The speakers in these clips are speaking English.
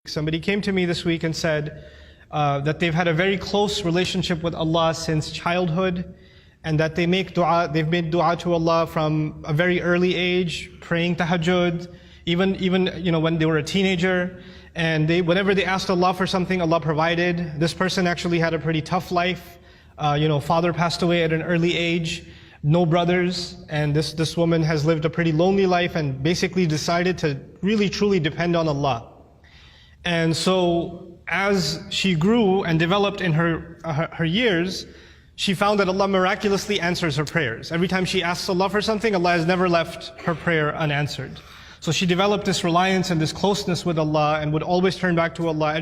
Somebody came to me this week and said that they've had a very close relationship with Allah since childhood, and that they've made dua to Allah from a very early age, praying tahajjud, even when they were a teenager. And whenever they asked Allah for something, Allah provided. This person actually had a pretty tough life. Father passed away at an early age, no brothers, and this woman has lived a pretty lonely life and basically decided to really truly depend on Allah. And so as she grew and developed in her years, she found that Allah miraculously answers her prayers. Every time she asks Allah for something, Allah has never left her prayer unanswered. So she developed this reliance and this closeness with Allah and would always turn back to Allah.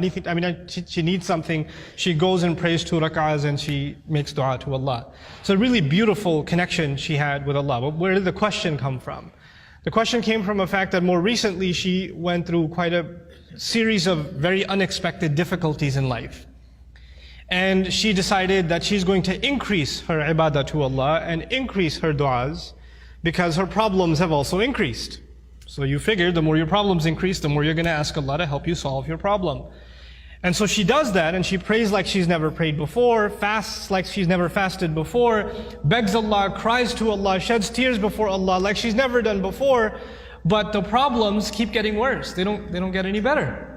She needs something, she goes and prays 2 rak'ahs and she makes dua to Allah. So a really beautiful connection she had with Allah. But where did the question come from? The question came from the fact that more recently she went through quite a series of very unexpected difficulties in life. And she decided that she's going to increase her ibadah to Allah and increase her du'as because her problems have also increased. So you figure the more your problems increase, the more you're going to ask Allah to help you solve your problem. And so she does that, and she prays like she's never prayed before, fasts like she's never fasted before, begs Allah, cries to Allah, sheds tears before Allah like she's never done before. But the problems keep getting worse. They don't get any better.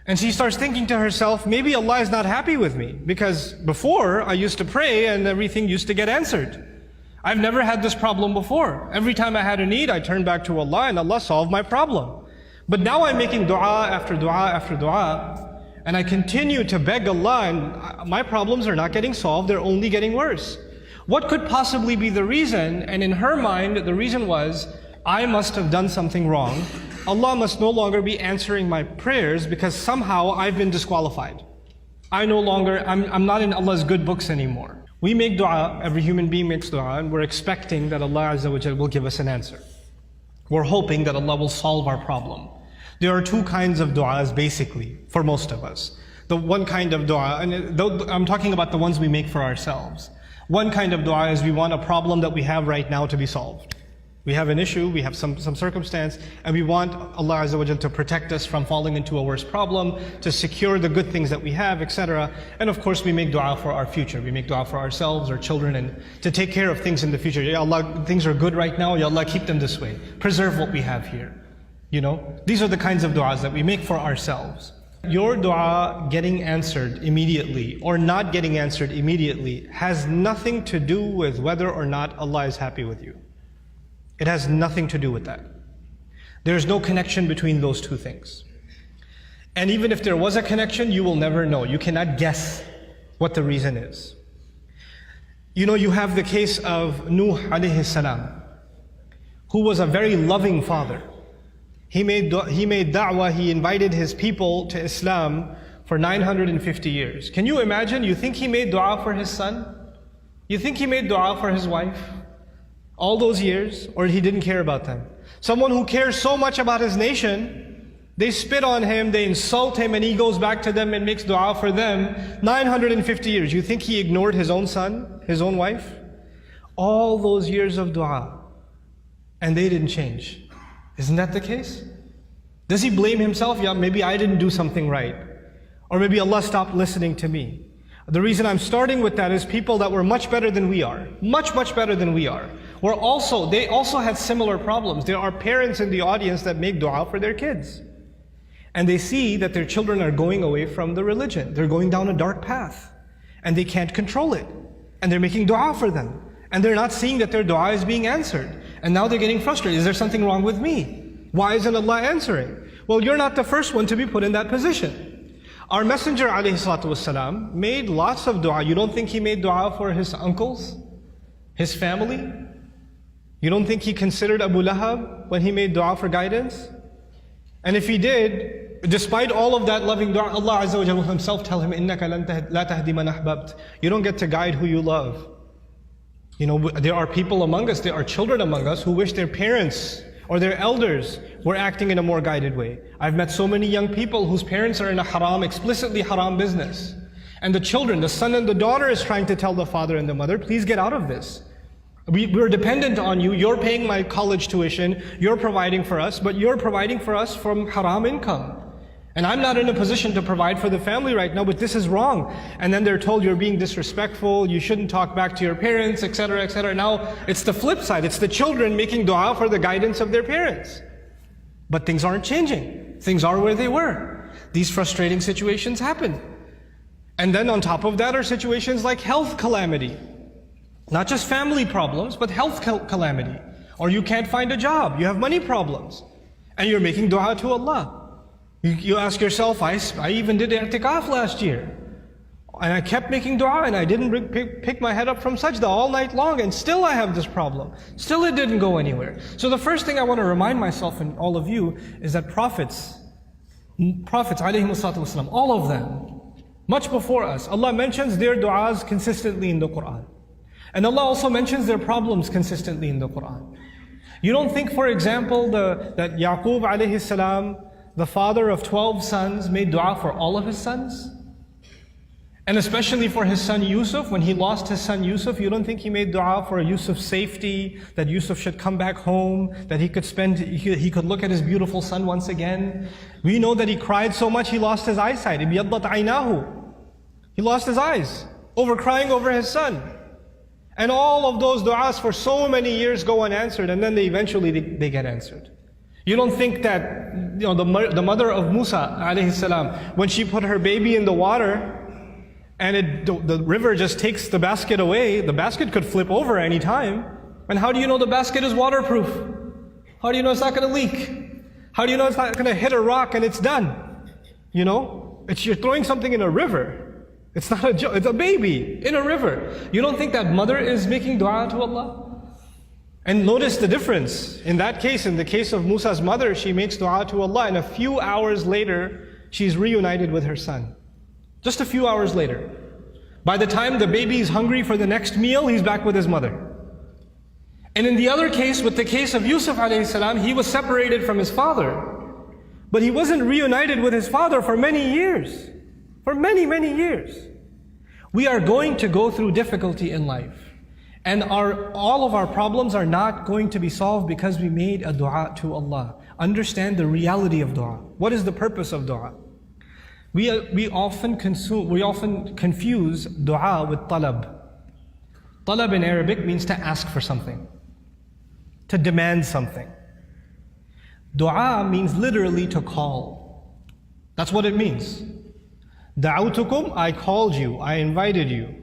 And she starts thinking to herself, maybe Allah is not happy with me, because before I used to pray and everything used to get answered. I've never had this problem before. Every time I had a need, I turned back to Allah and Allah solved my problem. But now I'm making dua after dua after dua, and I continue to beg Allah, and my problems are not getting solved, they're only getting worse. What could possibly be the reason? And in her mind, the reason was, I must have done something wrong. Allah must no longer be answering my prayers because somehow I've been disqualified. I'm not in Allah's good books anymore. We make dua, every human being makes dua, and we're expecting that Allah Azza wa Jal will give us an answer. We're hoping that Allah will solve our problem. There are 2 kinds of du'as basically, for most of us. The one kind of dua, and I'm talking about the ones we make for ourselves. One kind of dua is we want a problem that we have right now to be solved. We have an issue, we have some circumstance, and we want Allah Azza wa Jal to protect us from falling into a worse problem, to secure the good things that we have, etc. And of course we make dua for our future. We make dua for ourselves, our children, and to take care of things in the future. Ya Allah, things are good right now, Ya Allah, keep them this way. Preserve what we have here. These are the kinds of duas that we make for ourselves. Your dua getting answered immediately or not getting answered immediately has nothing to do with whether or not Allah is happy with you. It has nothing to do with that. There's no connection between those 2 things. And even if there was a connection, you will never know. You cannot guess what the reason is. You have the case of Nuh alayhi salam, who was a very loving father. He made da'wah, he invited his people to Islam for 950 years. Can you imagine? You think he made dua for his son? You think he made dua for his wife? All those years, or he didn't care about them? Someone who cares so much about his nation, they spit on him, they insult him, and he goes back to them and makes dua for them 950 years. You think he ignored his own son, his own wife? All those years of dua, and they didn't change. Isn't that the case? Does he blame himself? Yeah, maybe I didn't do something right. Or maybe Allah stopped listening to me. The reason I'm starting with that is people that were much better than we are, much better than we are, they also had similar problems. There are parents in the audience that make dua for their kids. And they see that their children are going away from the religion. They're going down a dark path. And they can't control it. And they're making dua for them. And they're not seeing that their dua is being answered. And now they're getting frustrated. Is there something wrong with me? Why isn't Allah answering? Well, you're not the first one to be put in that position. Our Messenger ﷺ made lots of dua. You don't think he made dua for his uncles? His family? You don't think he considered Abu Lahab when he made dua for guidance? And if he did, despite all of that loving dua, Allah Azza wa Jalla himself tell him, إِنَّكَ لَا تَهْدِي مَنْ أَحْبَبْتَ. You don't get to guide who you love. There are people among us, there are children among us who wish their parents or their elders were acting in a more guided way. I've met so many young people whose parents are in a haram, explicitly haram business. And the children, the son and the daughter is trying to tell the father and the mother, please get out of this. We're dependent on you, you're paying my college tuition, you're providing for us, but you're providing for us from haram income. And I'm not in a position to provide for the family right now, but this is wrong. And then they're told you're being disrespectful, you shouldn't talk back to your parents, etc., etc. Now, it's the flip side. It's the children making dua for the guidance of their parents. But things aren't changing. Things are where they were. These frustrating situations happen. And then on top of that are situations like health calamity. Not just family problems, but health calamity. Or you can't find a job, you have money problems. And you're making dua to Allah. You ask yourself, I even did i'tikaf last year. And I kept making dua and I didn't pick my head up from sajda all night long, and still I have this problem. Still it didn't go anywhere. So the first thing I want to remind myself and all of you is that prophets ﷺ, all of them, much before us, Allah mentions their du'as consistently in the Quran. And Allah also mentions their problems consistently in the Quran. You don't think, for example, that Yaqub alayhi salam, the father of 12 sons, made dua for all of his sons? And especially for his son Yusuf, when he lost his son Yusuf, you don't think he made dua for Yusuf's safety, that Yusuf should come back home, that he could look at his beautiful son once again? We know that he cried so much he lost his eyesight. Ibiyaddat aynahu. He lost his eyes over crying over his son. And all of those du'as for so many years go unanswered, and then they eventually get answered. You don't think that the mother of Musa alayhi salam, when she put her baby in the water, and the river just takes the basket away, the basket could flip over any time. And how do you know the basket is waterproof? How do you know it's not going to leak? How do you know it's not going to hit a rock and it's done? You're throwing something in a river. It's not a joke, it's a baby in a river. You don't think that mother is making dua to Allah? And notice the difference. In that case, in the case of Musa's mother, she makes dua to Allah, and a few hours later, she's reunited with her son. Just a few hours later. By the time the baby is hungry for the next meal, he's back with his mother. And in the other case, with the case of Yusuf alayhi salam, he was separated from his father. But he wasn't reunited with his father for many years. For many, many years. We are going to go through difficulty in life. And all of our problems are not going to be solved because we made a dua to Allah. Understand the reality of dua. What is the purpose of dua? We often confuse dua with talab. Talab in Arabic means to ask for something, to demand something. Dua means literally to call. That's what it means. Da'awtukum, I called you, I invited you,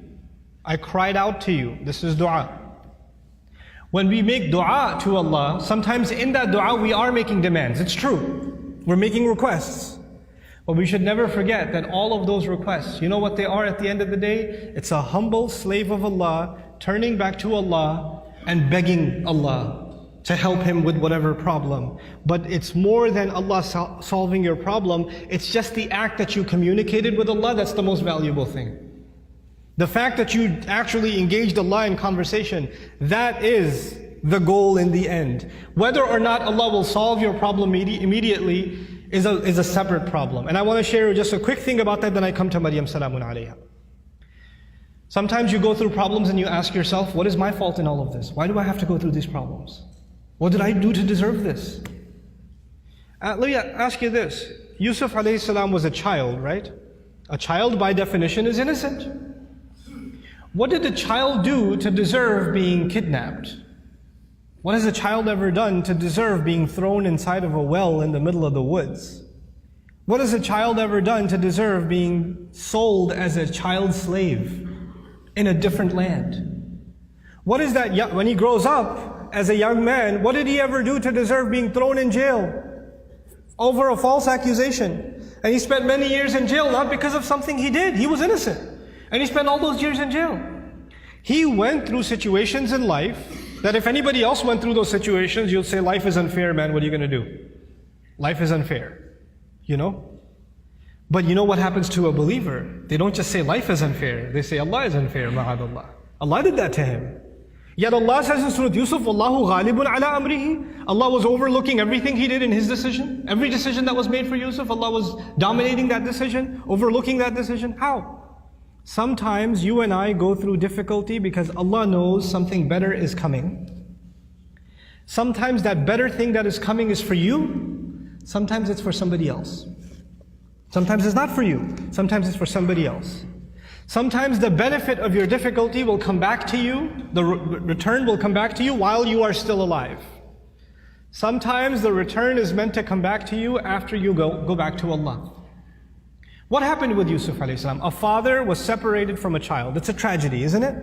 I cried out to you. This is dua. When we make dua to Allah, sometimes in that dua we are making demands. It's true. We're making requests. But we should never forget that all of those requests, you know what they are at the end of the day? It's a humble slave of Allah turning back to Allah and begging Allah to help him with whatever problem. But it's more than Allah solving your problem. It's just the act that you communicated with Allah that's the most valuable thing. The fact that you actually engaged Allah in conversation, that is the goal in the end. Whether or not Allah will solve your problem immediately is a separate problem. And I want to share just a quick thing about that, then I come to Maryam salamun alayha. Sometimes you go through problems and you ask yourself, what is my fault in all of this? Why do I have to go through these problems? What did I do to deserve this? Let me ask you this. Yusuf alayhi salam was a child, right? A child by definition is innocent. What did a child do to deserve being kidnapped? What has a child ever done to deserve being thrown inside of a well in the middle of the woods? What has a child ever done to deserve being sold as a child slave in a different land? What is that, when he grows up as a young man, what did he ever do to deserve being thrown in jail over a false accusation? And he spent many years in jail, not because of something he did. He was innocent. And he spent all those years in jail. He went through situations in life that if anybody else went through those situations, you'll say, life is unfair, man, what are you going to do? Life is unfair, But you know what happens to a believer? They don't just say life is unfair, they say Allah is unfair, ma'adallah. Allah did that to him. Yet Allah says in Surah Yusuf, Wallahu ghalibun ala amrihi. Allah was overlooking everything he did in his decision. Every decision that was made for Yusuf, Allah was dominating that decision, overlooking that decision. How? Sometimes you and I go through difficulty because Allah knows something better is coming. Sometimes that better thing that is coming is for you. Sometimes it's for somebody else. Sometimes it's not for you. Sometimes it's for somebody else. Sometimes the benefit of your difficulty will come back to you, the return will come back to you while you are still alive. Sometimes the return is meant to come back to you after you go back to Allah. What happened with Yusuf alayhi salam? A father was separated from a child. It's a tragedy, isn't it?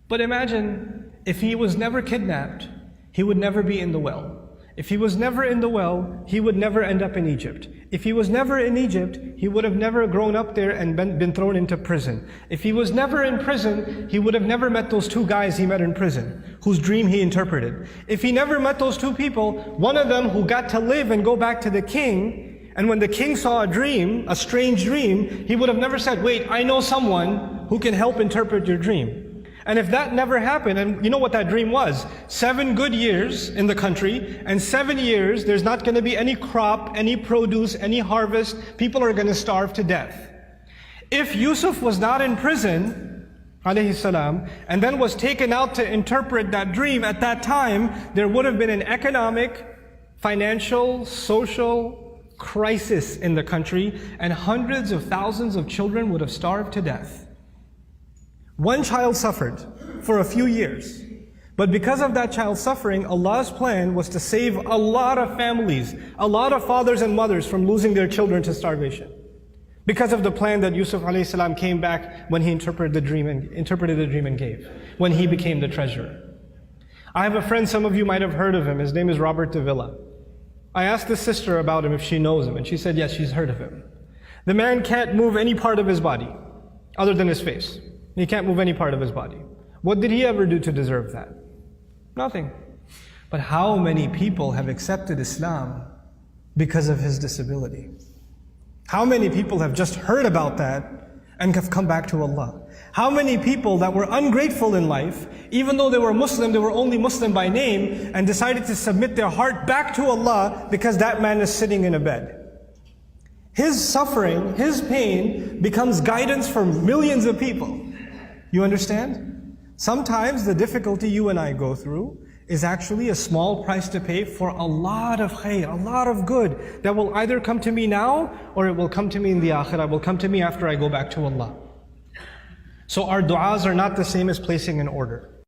But imagine if he was never kidnapped, he would never be in the well. If he was never in the well, he would never end up in Egypt. If he was never in Egypt, he would have never grown up there and been thrown into prison. If he was never in prison, he would have never met those two guys he met in prison, whose dream he interpreted. If he never met those two people, one of them who got to live and go back to the king, and when the king saw a dream, a strange dream, he would have never said, wait, I know someone who can help interpret your dream. And if that never happened, and you know what that dream was? 7 good years in the country, and 7 years there's not going to be any crop, any produce, any harvest. People are going to starve to death. If Yusuf was not in prison, alayhi salam, and then was taken out to interpret that dream at that time, there would have been an economic, financial, social crisis in the country, and hundreds of thousands of children would have starved to death. One child suffered for a few years. But because of that child suffering, Allah's plan was to save a lot of families, a lot of fathers and mothers from losing their children to starvation. Because of the plan that Yusuf alayhi salam came back when he interpreted the dream and gave, when he became the treasurer. I have a friend, some of you might have heard of him. His name is Robert de Villa. I asked his sister about him if she knows him, and she said yes, she's heard of him. The man can't move any part of his body other than his face. He can't move any part of his body. What did he ever do to deserve that? Nothing. But how many people have accepted Islam because of his disability? How many people have just heard about that and have come back to Allah? How many people that were ungrateful in life, even though they were Muslim, they were only Muslim by name, and decided to submit their heart back to Allah because that man is sitting in a bed. His suffering, his pain becomes guidance for millions of people. You understand? Sometimes the difficulty you and I go through is actually a small price to pay for a lot of khair, a lot of good that will either come to me now or it will come to me in the akhirah, will come to me after I go back to Allah. So our du'as are not the same as placing an order.